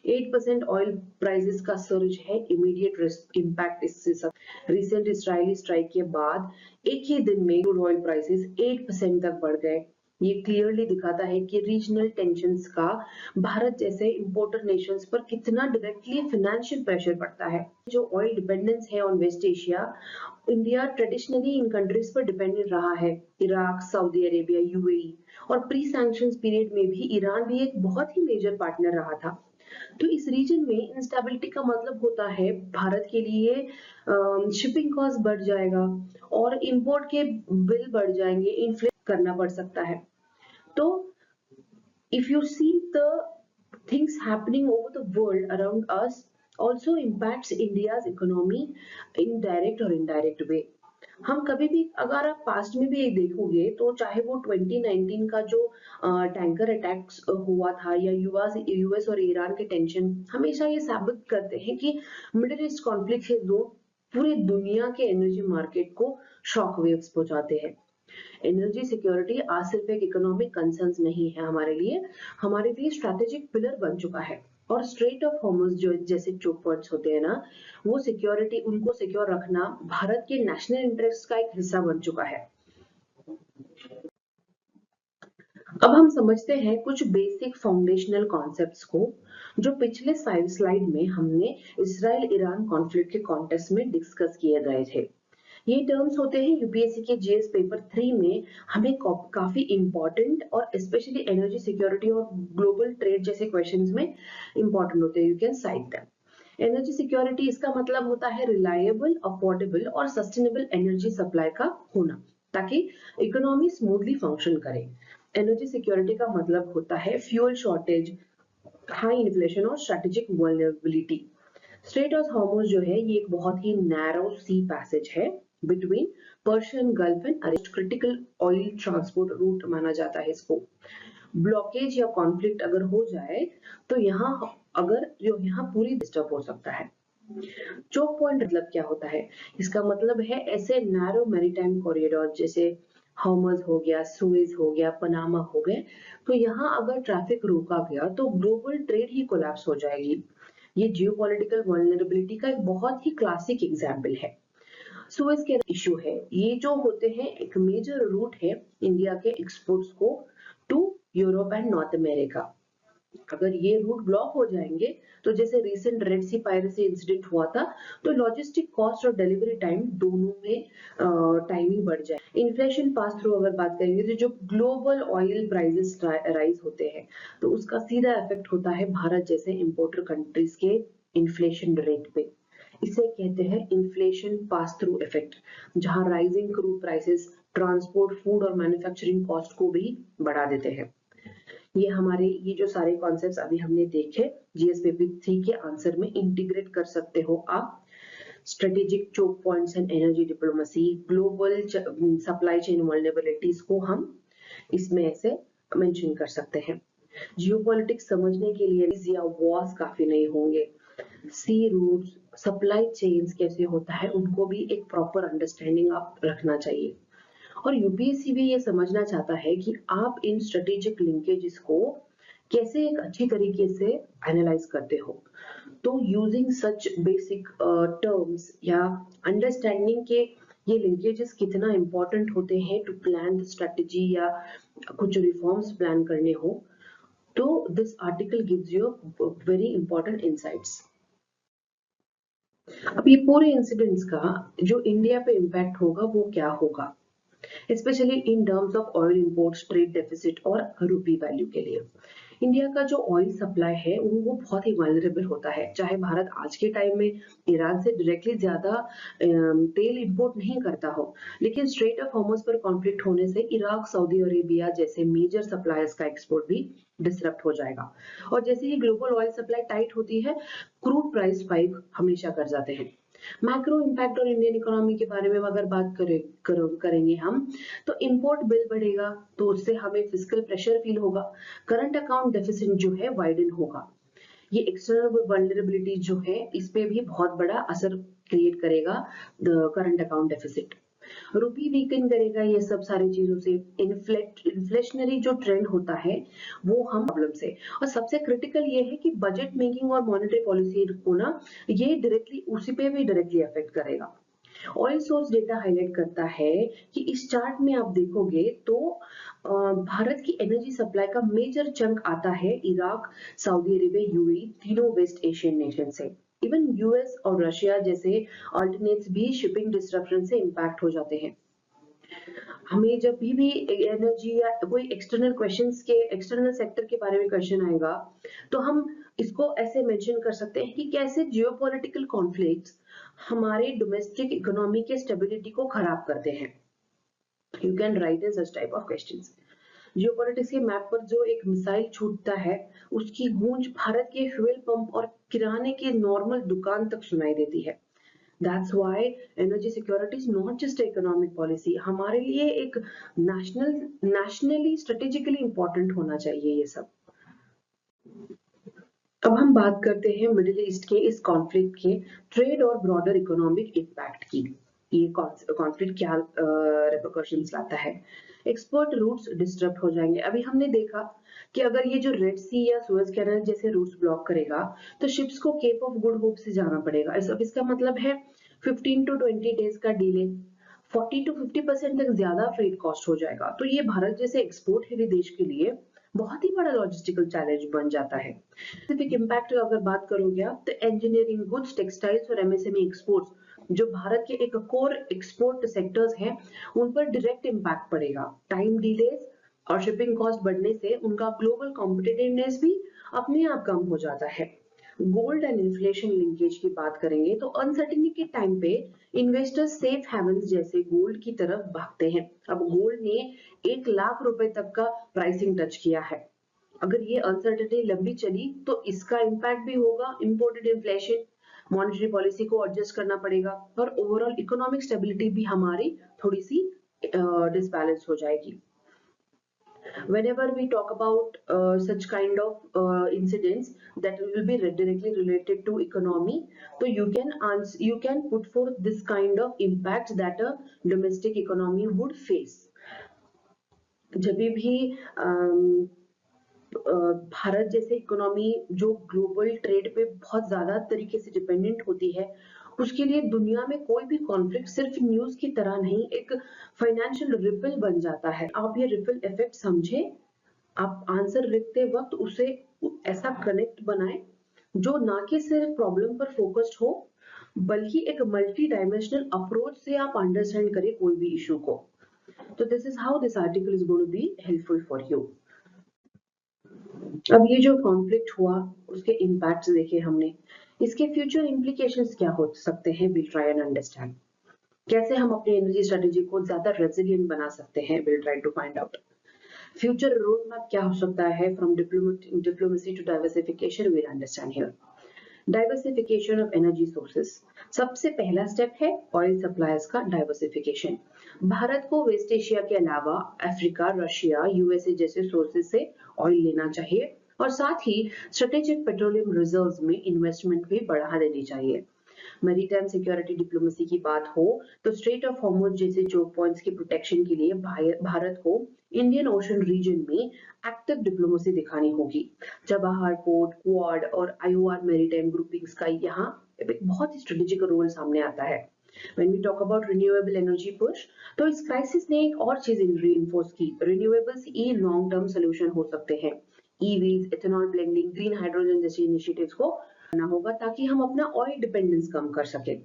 8% ऑयल प्राइसेस का सर्ज है, इमीडिएट इम्पैक्ट इससे सब। रिसेंट इजरायली स्ट्राइक के बाद एक ही दिन में क्रूड ऑयल प्राइसेस 8% तक बढ़ गए। ये क्लियरली दिखाता है कि रीजनल टेंशंस का भारत जैसे इंपोर्टर नेशंस पर कितना डायरेक्टली फाइनेंशियल प्रेशर पड़ता है। जो ऑयल डिपेंडेंस है on West Asia, India traditionally इन कंट्रीज पर डिपेंडेंट रहा है, इराक, सऊदी अरेबिया, यूएई, और प्री सैंक्शंस पीरियड में भी ईरान भी एक बहुत ही मेजर पार्टनर रहा था। तो इस रीजन में इंस्टेबिलिटी का मतलब होता है भारत के लिए शिपिंग कॉस्ट बढ़ जाएगा और इंपोर्ट के बिल बढ़ जाएंगे, इन्फ्लेट करना पड़ सकता है। तो if you see the things happening over the world around us also impacts India's economy in direct और indirect way। हम कभी भी अगर आप पास्ट में भी एक देखोगे तो चाहे वो 2019 का जो टैंकर अटैक्स हुआ था या यूएस और ईरान के टेंशन हमेशा ये साबित करते हैं कि मिडिल ईस्ट कॉन्फ्लिक्ट है जो पूरी दुनिया के एनर्जी मार्केट को शॉक वेव्स पहुंचाते हैं। एनर्जी सिक्योरिटी आज सिर्फ एक इकोनॉमिक कंसर्न नहीं है, हमारे लिए स्ट्रेटेजिक पिलर बन चुका है। और स्ट्रेट ऑफ हॉर्मुज जो जैसे चोक पॉइंट्स होते हैं ना, वो सिक्योरिटी उनको सिक्योर रखना भारत के नेशनल इंटरेस्ट का एक हिस्सा बन चुका है। अब हम समझते हैं कुछ बेसिक फाउंडेशनल कॉन्सेप्ट्स को जो पिछले स्लाइड में हमने इसराइल ईरान कॉन्फ्लिक्ट के कॉन्टेक्स्ट में डिस्कस किए गए थे। ये टर्म्स होते हैं यूपीएससी के जीएस पेपर 3 में हमें काफी इंपॉर्टेंट और स्पेशली एनर्जी सिक्योरिटी और ग्लोबल ट्रेड जैसे क्वेश्चंस में इंपॉर्टेंट होते हैं। You can site them. Energy security इसका मतलब होता है रिलायबल, अफोर्डेबल और सस्टेनेबल एनर्जी सप्लाई का होना ताकि इकोनॉमी स्मूथली फंक्शन करे। एनर्जी सिक्योरिटी का मतलब होता है फ्यूल शॉर्टेज, हाई इन्फ्लेशन और strategic vulnerability. Straight of Hormuz जो है ये एक बहुत ही नैरो सी पैसेज है between Persian gulf and arrest, critical oil transport root माना जाता है इसको। ब्लॉकेज या कॉन्फ्लिक्ट अगर हो जाए तो यहाँ पूरी डिस्टर्ब हो सकता है। चोक पॉइंट मतलब क्या होता है? इसका मतलब है ऐसे नैरो मैरीटाइम कॉरिडोर जैसे हॉर्मज हो गया, सुएज हो गया, पनामा हो गए, तो यहाँ अगर ट्रैफिक रोका गया तो ग्लोबल ट्रेड ही कोलैप्स हो जाएगी। ये जियोपॉलिटिकल वल्नरेबिलिटी का एक बहुत ही क्लासिक एग्जाम्पल है। सुएज के इशू है, ये जो होते हैं एक मेजर रूट है इंडिया के एक्सपोर्ट्स को to Europe and North America. अगर ये रूट ब्लॉक हो जाएंगे तो जैसे recent Red Sea piracy incident हुआ था तो लॉजिस्टिक कॉस्ट और डिलीवरी टाइम दोनों में टाइमिंग बढ़ जाए। इन्फ्लेशन पास थ्रू अगर बात करेंगे तो जो ग्लोबल ऑयल प्राइसेस राइज होते हैं तो उसका सीधा इफेक्ट होता है भारत जैसे इंपोर्टर कंट्रीज के इन्फ्लेशन रेट पे। इसे कहते हैं इन्फ्लेशन पास थ्रू इफेक्ट, जहां rising crude prices transport, food और मैन्युफैक्चरिंग कॉस्ट को भी बढ़ा देते हैं। ये जो सारे कॉन्सेप्ट्स अभी हमने देखे जीएस पेपर 3 के आंसर में इंटीग्रेट कर सकते हो आप। Strategic choke points and energy diplomacy, global supply chain vulnerabilities को हम इसमें ऐसे मेंशन कर सकते हैं। जियोपॉलिटिक्स समझने के लिए या वॉर्स काफी नहीं होंगे, सी रूट्स, सप्लाई चेन्स कैसे होता है उनको भी एक प्रॉपर अंडरस्टैंडिंग आप रखना चाहिए। और यूपीएससी भी ये समझना चाहता है कि आप इन स्ट्रेटेजिक लिंकेजेस को कैसे एक अच्छी तरीके से एनालाइज करते हो। तो तो यूजिंग सच बेसिक टर्म्स या अंडरस्टैंडिंग के ये लिंकेजेस कितना इंपॉर्टेंट होते हैं टू प्लान द स्ट्रेटजी या कुछ रिफॉर्म्स प्लान करने हो, तो this article gives you very important insights. अब ये पूरे इंसिडेंट्स का जो इंडिया पे इम्पैक्ट होगा वो क्या होगा, specially in terms of oil imports, trade deficit और रूपी वैल्यू के लिए। इंडिया का जो ऑयल सप्लाई है वो बहुत ही वल्नरेबल होता है। चाहे भारत आज के टाइम में ईरान से डायरेक्टली ज्यादा तेल इंपोर्ट नहीं करता हो, लेकिन स्ट्रेट ऑफ हॉर्मुज पर कॉन्फ्लिक्ट होने से इराक, सऊदी अरेबिया जैसे मेजर सप्लायर्स का एक्सपोर्ट भी डिसरप्ट हो जाएगा। और जैसे ही ग्लोबल ऑयल सप्लाई टाइट होती है, क्रूड प्राइस स्पाइक हमेशा कर जाते हैं। मैक्रो इम्पैक्ट और इंडियन इकोनॉमी के बारे में अगर बात करेंगे हम, तो इंपोर्ट बिल बढ़ेगा तो उससे हमें फिस्कल प्रेशर फील होगा, करंट अकाउंट डेफिसिट जो है वाइडन होगा। ये एक्सटर्नल वल्नरेबिलिटी जो है इस पे भी बहुत बड़ा असर क्रिएट करेगा करंट अकाउंट डेफिसिट। रूपी वीकन करेगा ये सब सारी चीजों से। इन्फ्लेशनरी जो ट्रेंड होता है वो हम प्रॉब्लम से, और सबसे क्रिटिकल ये है कि बजट मेकिंग और मॉनेटरी पॉलिसी को ना ये डायरेक्टली उसी पे भी डायरेक्टली अफेक्ट करेगा। ऑयल सोर्स डेटा हाईलाइट करता है कि इस चार्ट में आप देखोगे तो भारत की एनर्जी सप्लाई का मेजर चंक आता है इराक, सऊदी अरेबिया, यूएई, तीनों वेस्ट एशियन नेशन से। इवन यूएस और रशिया जैसे अल्टरनेट्स भी शिपिंग डिस्ट्रप्शन से इंपैक्ट हो जाते हैं। हमें जब भी एनर्जी या कोई एक्सटर्नल सेक्टर के बारे में क्वेश्चन आएगा, तो हम इसको ऐसे मेंशन कर सकते हैं कि कैसे जियोपॉलिटिकल कॉन्फ्लिक्ट्स हमारे डोमेस्टिक इकोनॉमी के स्टेबिलिटी को खराब करते हैं। You can write in such type of questions. Geopolitics के मैप पर जो एक मिसाइल छूटता है, उसकी गूंज भारत के फ्यूल पंप और किराने की नॉर्मल दुकान तक सुनाई देती है। That's why energy security is not just economic policy, हमारे लिए एक nationally strategically important होना चाहिए ये सब। अब हम बात करते हैं मिडिल ईस्ट के इस कॉन्फ्लिक्ट के ट्रेड और ब्रॉडर इकोनॉमिक इम्पैक्ट की। ये कॉन्फ्लिक्ट क्या रिपरकशंस लाता है। एक्सपोर्ट रूट्स डिस्टर्ब हो जाएंगे। अभी हमने देखा कि अगर ये जो रेड सी या सुएज कैनल जैसे रूट्स ब्लॉक करेगा, तो शिप्स को केप ऑफ गुड होप से जाना पड़ेगा। अब इसका मतलब है 15 to 20 डेज का डिले, 40 to 50% तक ज्यादा फ्रेट कॉस्ट हो जाएगा। तो ये भारत जैसे एक्सपोर्ट हेवी देश के लिए बहुत ही बड़ा लॉजिस्टिकल चैलेंज बन जाता है। स्पेसिफिक इम्पैक्ट अगर बात करोगे आप, तो इंजीनियरिंग गुड्स, टेक्सटाइल्स और एमएसएमई एक्सपोर्ट्स जो भारत के एक कोर एक्सपोर्ट सेक्टर्स हैं, उन पर डायरेक्ट इम्पैक्ट पड़ेगा। टाइम डिलेज और शिपिंग कॉस्ट बढ़ने से उनका ग्लोबल कॉम्पिटिटिवनेस भी अपने आप कम हो जाता है। गोल्ड एंड इन्फ्लेशन लिंकेज की बात करेंगे तो अनसर्टेनिटी के टाइम पे इन्वेस्टर्स सेफ हेवन्स जैसे गोल्ड की तरफ भागते हैं। अब गोल्ड ने 1 लाख रुपए तक का प्राइसिंग टच किया है। अगर ये अनसर्टेनिटी लंबी चली तो इसका इम्पैक्ट भी होगा। इंपोर्टेड इन्फ्लेशन, मॉनेटरी पॉलिसी को एडजस्ट करना पड़ेगा और ओवरऑल इकोनॉमिक स्टेबिलिटी भी हमारी थोड़ी सी डिसबैलेंस हो जाएगी। Whenever we talk about such kind of incidents that will be directly related to economy, so you can put forth this kind of impact that a domestic economy would face. जब भी भारत जैसे इकोनॉमी जो ग्लोबल ट्रेड पे बहुत ज्यादा तरीके से डिपेंडेंट होती है, उसके लिए दुनिया में कोई भी कॉन्फ्लिक्ट सिर्फ न्यूज की तरह नहीं, एक फाइनेंशियल रिपल बन जाता है। आप ये रिपल इफेक्ट समझे, आप आंसर लिखते वक्त उसे ऐसा कनेक्ट बनाएं जो ना कि सिर्फ प्रॉब्लम पर फोकस्ड हो, बल्कि एक मल्टी डायमेंशनल अप्रोच से आप अंडरस्टैंड करें कोई भी इशू को। तो this is how this article is going to be helpful for you. अब ये जो कॉन्फ्लिक्ट हुआ उसके इम्पैक्ट्स देखे हमने, इसके फ्यूचर इम्प्लीकेशंस क्या हो सकते हैं, विल ट्राई एंड अंडरस्टैंड। कैसे हम अपनी एनर्जी स्ट्रेटेजी को ज्यादा रेजिलिएंट बना सकते हैं, will try to find out. Future road map क्या हो सकता है, from diplomacy to diversification, will understand here. Diversification of energy sources, सबसे पहला स्टेप है ऑयल सप्लायर्स का डाइवर्सिफिकेशन। भारत को वेस्ट एशिया के अलावा अफ्रीका, रशिया, यूएसए जैसे सोर्सेज से ऑयल लेना चाहिए और साथ ही स्ट्रेटेजिक पेट्रोलियम रिजर्व्स में इन्वेस्टमेंट भी बढ़ा देनी चाहिए। मैरीटाइम सिक्योरिटी डिप्लोमेसी की बात हो तो स्ट्रेट ऑफ हॉर्मुज जैसे चोक पॉइंट्स के प्रोटेक्शन के लिए भारत को इंडियन ओशन रीजन में एक्टिव डिप्लोमेसी दिखानी होगी। चबाहार पोर्ट, क्वाड और आईओआर मैरीटाइम ग्रुपिंग्स का यहाँ एक बहुत ही स्ट्रेटेजिक रोल सामने आता है। When we talk about renewable energy push, तो इस क्राइसिस ने एक और चीज रीइंफोर्स की, रिन्यूएबल्स ये लॉन्ग टर्म सोल्यूशन हो सकते हैं। EVs, ethanol blending, green hydrogen जैसे इनिशिएटिव्स को करना होगा ताकि हम अपना ऑयल डिपेंडेंस कम कर सके।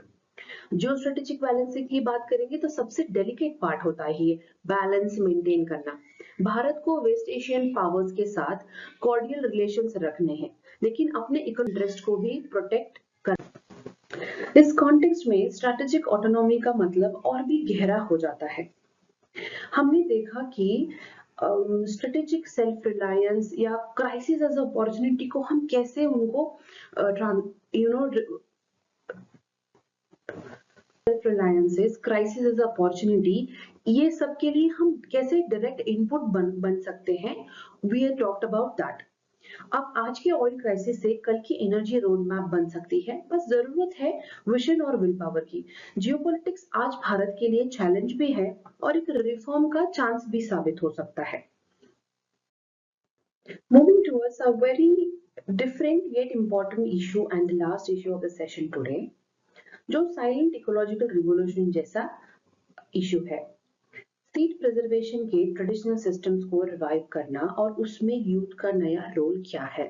जियो स्ट्रेटेजिक बैलेंसिंग की बात करेंगे तो सबसे डेलिकेट पार्ट होता है ये बैलेंस मेंटेन करना। भारत को वेस्ट एशियन पावर्स के साथ कॉर्डियल रिलेशंस रखने हैं, लेकिन अपने इकोनॉमिक इंटरेस्ट को भी प्रोटेक्ट करना। इस कॉन्टेक्स्ट में स्ट्रेटेजिक ऑटोनॉमी का मतलब और भी गहरा हो जाता है। हमने देखा कि स्ट्रेटेजिक सेल्फ रिलायंस या क्राइसिस एज अपॉर्चुनिटी को हम कैसे उनको सेल्फ रिलायंसेस, क्राइसिस एज अपॉर्चुनिटी, ये सब के लिए हम कैसे डायरेक्ट इनपुट बन सकते हैं। We have talked about that. अब आज के ऑयल क्राइसिस से कल की एनर्जी रोड मैप बन सकती है, बस जरूरत है विजन और विल पावर की। जियोपॉलिटिक्स आज भारत के लिए चैलेंज भी है और एक रिफॉर्म का चांस भी साबित हो सकता है। Moving towards a very different yet important issue and the last issue of the session today, जो साइलेंट इकोलॉजिकल रिवॉल्यूशन जैसा इशू है। सीड प्रिजर्वेशन के ट्रेडिशनल सिस्टम्स को रिवाइव करना और उसमें यूथ का नया रोल क्या है।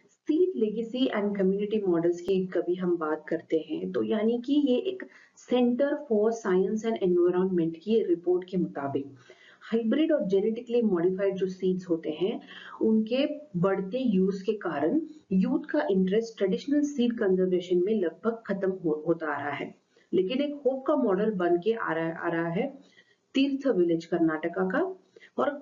Seed legacy and community models की कभी हम बात करते हैं तो यानी कि ये एक centre for science and environment की रिपोर्ट के मुताबिक हाइब्रिड और जेनेटिकली मॉडिफाइड जो सीड्स होते हैं उनके बढ़ते यूज के कारण यूथ का इंटरेस्ट ट्रेडिशनल सीड कंजर्वेशन में लगभग खत्म होता आ रहा है। लेकिन एक होप का मॉडल बन के आ रहा है तीर्थ विलेज कर्नाटका का और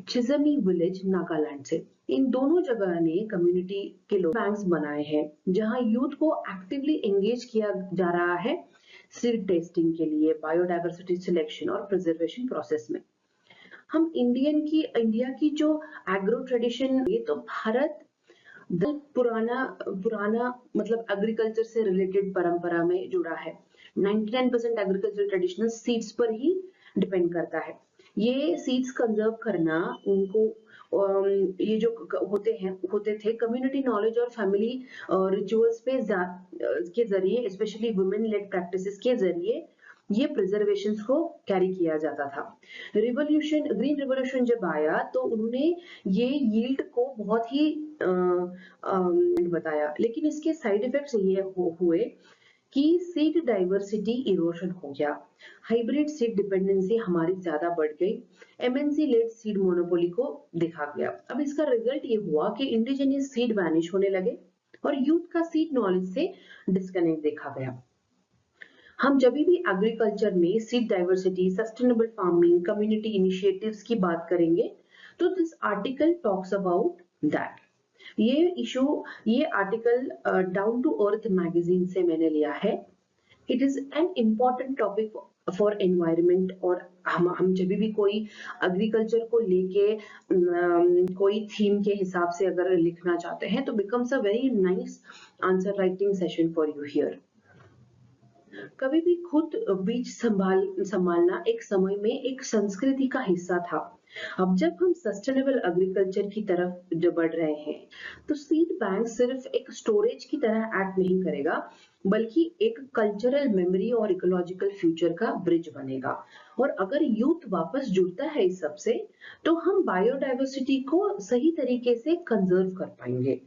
चिजमी विलेज नागालैंड से। इन दोनों जगह ने कम्युनिटी के लोग बैंक्स बनाए हैं जहां यूथ को एक्टिवली एंगेज किया जा रहा है सीड टेस्टिंग के लिए, बायोडाइवर्सिटी सिलेक्शन और प्रिजर्वेशन प्रोसेस में। हम इंडिया की जो एग्रो ट्रेडिशन, ये तो भारत पुराना पुराना मतलब एग्रीकल्चर से रिलेटेड परंपरा में जुड़ा है। 99% एग्रीकल्चर ट्रेडिशनल सीड्स पर ही डिपेंड करता है। ये सीड्स कंजर्व करना उनको ये जो होते थे कम्युनिटी नॉलेज और फैमिली रिचुअल्स पे के जरिए, स्पेशली वुमेन लेड प्रैक्टिसेस के जरिए ये प्रिजर्वेशन को कैरी किया जाता था। ग्रीन रिवॉल्यूशन जब आया तो उन्होंने ये यील्ड को बहुत ही बताया, लेकिन इसके साइड इफेक्ट्स ये हुए कि सीड डाइवर्सिटी इरोशन हो गया, हाइब्रिड सीड डिपेंडेंसी हमारी ज्यादा बढ़ गई, एमएनसी लेड सीड मोनोपोली को देखा गया। अब इसका रिजल्ट ये हुआ कि इंडिजिनियस सीड वैनिश होने लगे और यूथ का सीड नॉलेज से डिस्कनेक्ट देखा गया। हम जब भी एग्रीकल्चर में seed diversity, sustainable farming, community initiatives की बात करेंगे तो this article talks about that. ये article down to earth magazine से मैंने लिया है। It is an important topic for environment. और हम जब भी कोई एग्रीकल्चर को लेके कोई थीम के हिसाब से अगर लिखना चाहते हैं तो becomes a very nice answer writing session for you here. कभी भी खुद बीज संभालना एक समय में एक संस्कृति का हिस्सा था। अब जब हम सस्टेनेबल एग्रीकल्चर की तरफ बढ़ रहे हैं तो सीड बैंक सिर्फ एक स्टोरेज की तरह एक्ट नहीं करेगा, बल्कि एक कल्चरल मेमोरी और इकोलॉजिकल फ्यूचर का ब्रिज बनेगा। और अगर यूथ वापस जुड़ता है इस सब से तो हम बायोडाइवर्सिटी को सही तरीके से कंजर्व कर पाएंगे।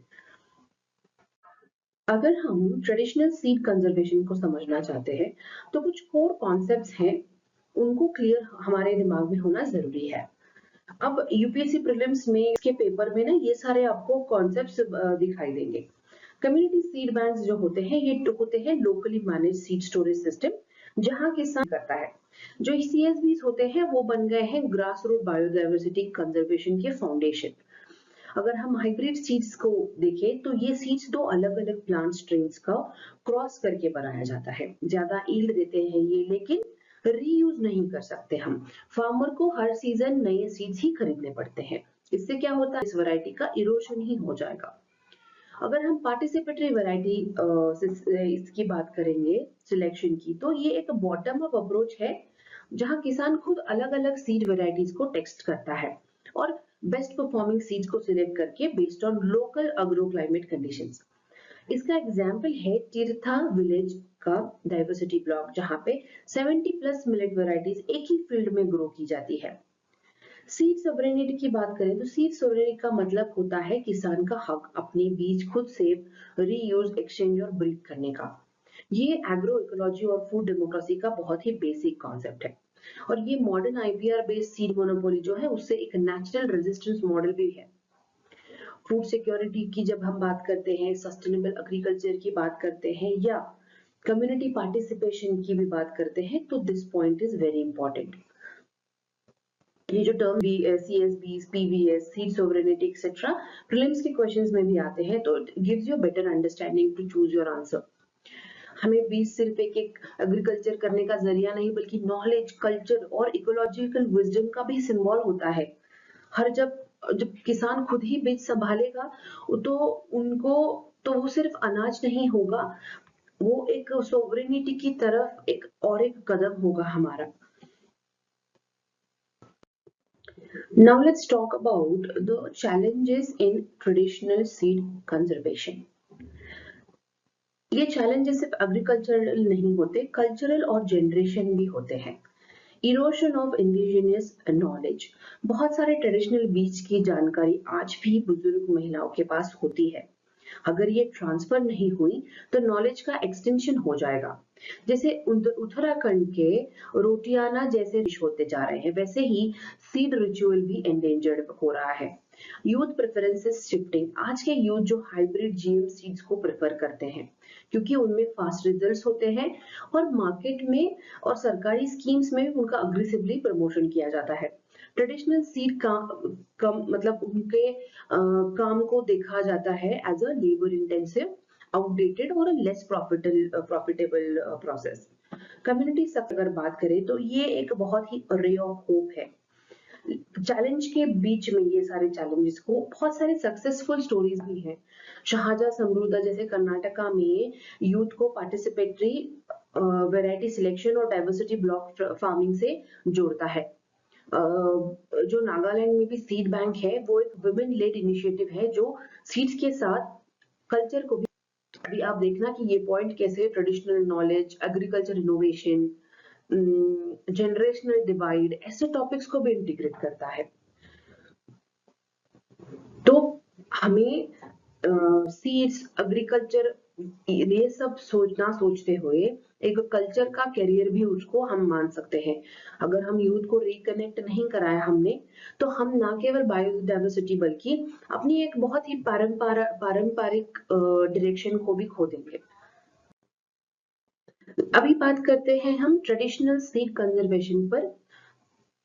अगर हम ट्रेडिशनल सीड कंजर्वेशन को समझना चाहते हैं तो कुछ कोर कॉन्सेप्ट्स हैं, उनको क्लियर हमारे दिमाग में होना जरूरी है। अब यूपीएससी प्रीलिम्स में इसके पेपर में ना ये सारे आपको कॉन्सेप्ट्स दिखाई देंगे। कम्युनिटी सीड बैंक्स जो होते हैं ये होते हैं locally manage seed storage system, जहां किसान करता है। जो सीएसबी होते हैं वो बन गए हैं ग्रास रूट बायोडाइवर्सिटी कंजर्वेशन के फाउंडेशन। अगर हम हाइब्रिड सीड्स को देखें तो ये सीड्स दो अलग अलग प्लांट स्ट्रेन्स का क्रॉस करके बनाया जाता है। ज्यादा ईल्ड देते हैं ये, लेकिन रीयूज नहीं कर सकते हम। फार्मर को हर सीजन नए सीड्स ही खरीदने पड़ते हैं। इससे क्या होता है, इस वैरायटी का इरोशन ही हो जाएगा। अगर हम पार्टिसिपेटरी वैरायटी इसकी बात करेंगे सिलेक्शन की, तो ये एक बॉटम अप अप्रोच है जहां किसान खुद अलग-अलग सीड वैरायटीज को टेस्ट करता है और बेस्ट परफॉर्मिंग सीड्स को सिलेक्ट करके based on local agro climate conditions. इसका एग्जाम्पल है तीर्था विलेज का डाइवर्सिटी ब्लॉक, जहां पे 70 प्लस मिलेट वैरायटीज एक ही फील्ड में ग्रो की जाती है। सीड सोवरेनिटी की बात करें तो सीड सोवरेनिटी का मतलब होता है किसान का हक अपने बीज खुद सेव, रीयूज, एक्सचेंज और ब्रीड करने का। ये एग्रो इकोलॉजी और फूड डेमोक्रेसी का बहुत ही बेसिक कॉन्सेप्ट है। और ये modern IPR based seed monopoly जो है उससे एक नेचुरल रेजिस्टेंस मॉडल भी है। फूड सिक्योरिटी की जब हम बात करते हैं, सस्टेनेबल एग्रीकल्चर की बात करते हैं या कम्युनिटी पार्टिसिपेशन की भी बात करते हैं, तो this point is very important. ये जो term CSBs, PVS, seed sovereignty etcetera prelims के क्वेश्चंस में भी आते हैं, तो it gives you better understanding to choose your answer. हमें बीज सिर्फ एक एग्रीकल्चर करने का जरिया नहीं, बल्कि नॉलेज, कल्चर और इकोलॉजिकल विजडम का भी सिंबल होता है। हर जब जब किसान खुद ही बीज संभालेगा, तो उनको तो वो सिर्फ अनाज नहीं होगा, वो एक सोवरेनिटी की तरफ एक कदम होगा हमारा। Now let's talk about the challenges in traditional seed conservation. ये challenges सिर्फ agricultural नहीं होते, cultural और generation भी होते हैं। Erosion of indigenous knowledge, बहुत सारे ट्रेडिशनल बीज की जानकारी आज भी बुजुर्ग महिलाओं के पास होती है। अगर ये ट्रांसफर नहीं हुई तो नॉलेज का एक्सटेंशन हो जाएगा। जैसे उत्तराखंड के रोटियाना जैसे डिश होते जा रहे हैं, वैसे ही सीड रिचुअल भी एंडेंजर्ड हो रहा है। यूथ प्रेफरेंसेस शिफ्टिंग, आज के यूथ जो हाइब्रिड जीएम सीड्स को प्रेफर करते हैं क्योंकि उनमें फास्ट रिजल्ट्स होते हैं और मार्केट में और सरकारी स्कीम्स में उनका अग्रेसिवली प्रमोशन किया जाता है। ट्रेडिशनल सीड का कम मतलब उनके काम को देखा जाता है as a labour intensive, outdated और लेस प्रॉफिटेबल प्रोसेस। कम्युनिटी सब अगर बात करें तो ये एक बहुत ही रे ऑफ होप है। चैलेंज के बीच में ये सारे चैलेंजेस को बहुत सारे सक्सेसफुल स्टोरीज भी हैं। शाहजहाँ समृद्ध जैसे कर्नाटका में यूथ को पार्टिसिपेटरी वैरायटी सिलेक्शन और डाइवर्सिटी ब्लॉक फार्मिंग से जोड़ता है। जो नागालैंड में भी सीड बैंक है, वो एक वुमेन लेड इनिशिएटिव है जो सीड्स के साथ कल्चर को भी, अभी आप देखना कि ये पॉइंट कैसे traditional knowledge, agriculture innovation, generational divide, ऐसे टॉपिक्स को भी इंटीग्रेट करता है। तो हमें सीड्स, एग्रीकल्चर ये सब सोचते हुए एक कल्चर का कैरियर भी उसको हम मान सकते हैं। अगर हम यूथ को रिकनेक्ट नहीं कराया हमने, तो हम ना केवल बायोडाइवर्सिटी बल्कि अपनी एक बहुत ही पारंपरिक डायरेक्शन को भी खो देंगे। अभी बात करते हैं हम ट्रेडिशनल सीड कंजर्वेशन पर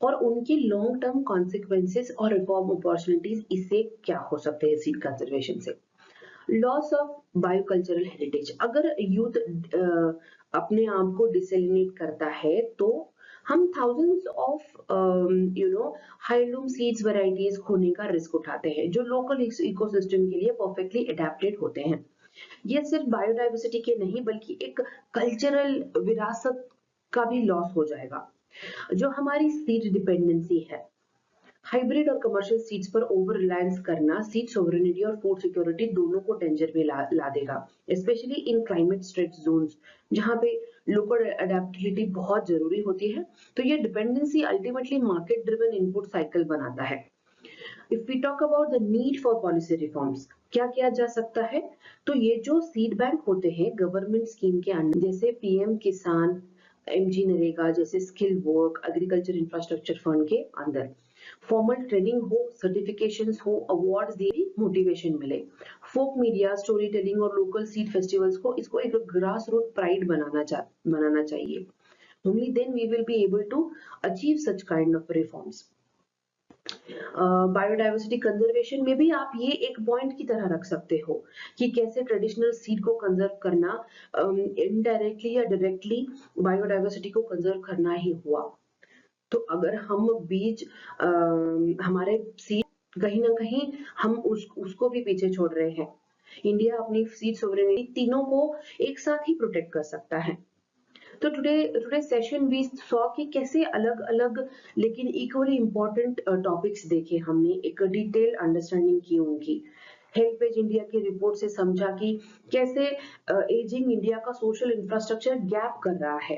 और उनकी लॉन्ग टर्म कॉन्सिक्वेंसेस और रिफॉर्म अपॉर्चुनिटीज इससे क्या हो सकते हैं सीड कंजर्वेशन से। लॉस ऑफ बायोकल्चरल हेरिटेज, अगर यूथ अपने आप को डिसेलिनेट करता है तो हम थाउजेंड्स ऑफ हाईलूम सीड्स वैरायटीज खोने का रिस्क उठाते हैं जो लोकल इकोसिस्टम के लिए परफेक्टली अडेप्टेड होते हैं। ये सिर्फ बायोडाइवर्सिटी के नहीं बल्कि एक कल्चरल विरासत का भी लॉस हो जाएगा। जो हमारी सीड डिपेंडेंसी है, हाइब्रिड और कमर्शियल सीड्स पर ओवर रिलायंस करना सीड सोवरेनिटी और फूड सिक्योरिटी दोनों को डेंजर में ला देगा, especially in climate stretch zones जहां पे लोकल अडेप्टेबिलिटी बहुत जरूरी होती है। तो ये dependency ultimately market driven input cycle बनाता है। If we talk about the need for policy reforms, क्या किया जा सकता है, तो ये जो सीड बैंक होते हैं गवर्नमेंट स्कीम के अंडर, जैसे पीएम किसान, एमजी नरेगा जैसे skill work, agriculture infrastructure fund के अंदर फॉर्मल ट्रेनिंग हो, सर्टिफिकेशंस हो, अवार्ड्स दिए, मोटिवेशन मिले। फोक मीडिया, स्टोरी टेलिंग और लोकल सीड फेस्टिवल्स को इसको एक ग्रास रूट प्राइड बनाना चाहिए। Only then we will be able to achieve such kind of reforms. Biodiversity conservation में भी आप ये एक पॉइंट की तरह रख सकते हो कि कैसे ट्रेडिशनल सीड को कंजर्व करना इनडायरेक्टली या डायरेक्टली बायोडाइवर्सिटी को कंजर्व करना ही हुआ। तो अगर हम बीज हमारे सीड कहीं ना कहीं हम उसको भी पीछे छोड़ रहे हैं। इंडिया अपनी सीड सोवरेनिटी तीनों को एक साथ ही प्रोटेक्ट कर सकता है। तो टुडे सेशन वी सॉ कि कैसे अलग अलग लेकिन इक्वली इम्पोर्टेंट टॉपिक्स देखे हमने, एक डिटेल अंडरस्टैंडिंग की उनकी। हेल्पेज इंडिया की रिपोर्ट से समझा कि कैसे एजिंग इंडिया का सोशल इंफ्रास्ट्रक्चर गैप कर रहा है।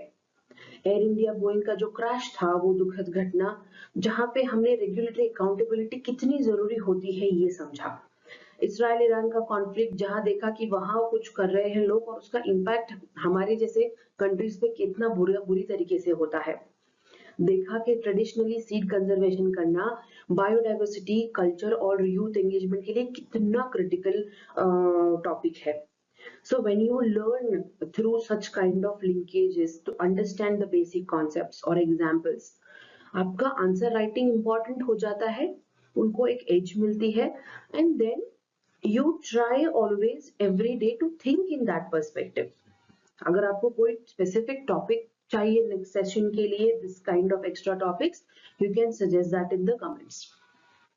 एयर इंडिया बोइंग का जो क्रैश था वो दुखद घटना, जहां पे हमने रेगुलेटरी अकाउंटेबिलिटी कितनी जरूरी होती है ये समझा। इसराइल ईरान का कॉन्फ्लिक्ट, जहां देखा कि वहां कुछ कर रहे हैं लोग और उसका इम्पैक्ट हमारे जैसे कंट्रीज पे कितना बुरी तरीके से होता है। देखा कि ट्रेडिशनली सीड कंजर्वेशन करना बायोडाइवर्सिटी, कल्चर और यूथ एंगेजमेंट के लिए कितना क्रिटिकल टॉपिक है। So when you learn through such kind of linkages to understand the basic concepts or examples, आपका आंसर राइटिंग इंपॉर्टेंट हो जाता है, उनको एक एज मिलती है, and then you try always every day to think in that perspective. अगर आपको कोई specific topic चाहिए next session के लिए, this kind of extra topics, you can suggest that in the comments.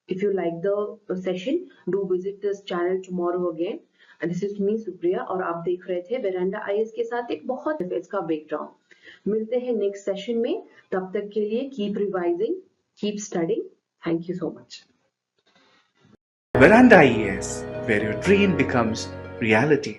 If you like the session, do visit this channel tomorrow again. And this is me Supriya और आप देख रहे थे वेरांडा आईएएस के साथ एक बहुत इसका बैकग्राउंड। मिलते हैं नेक्स्ट सेशन में, तब तक के लिए keep revising, keep studying. Thank you so much. Veranda IAS, where your dream becomes reality.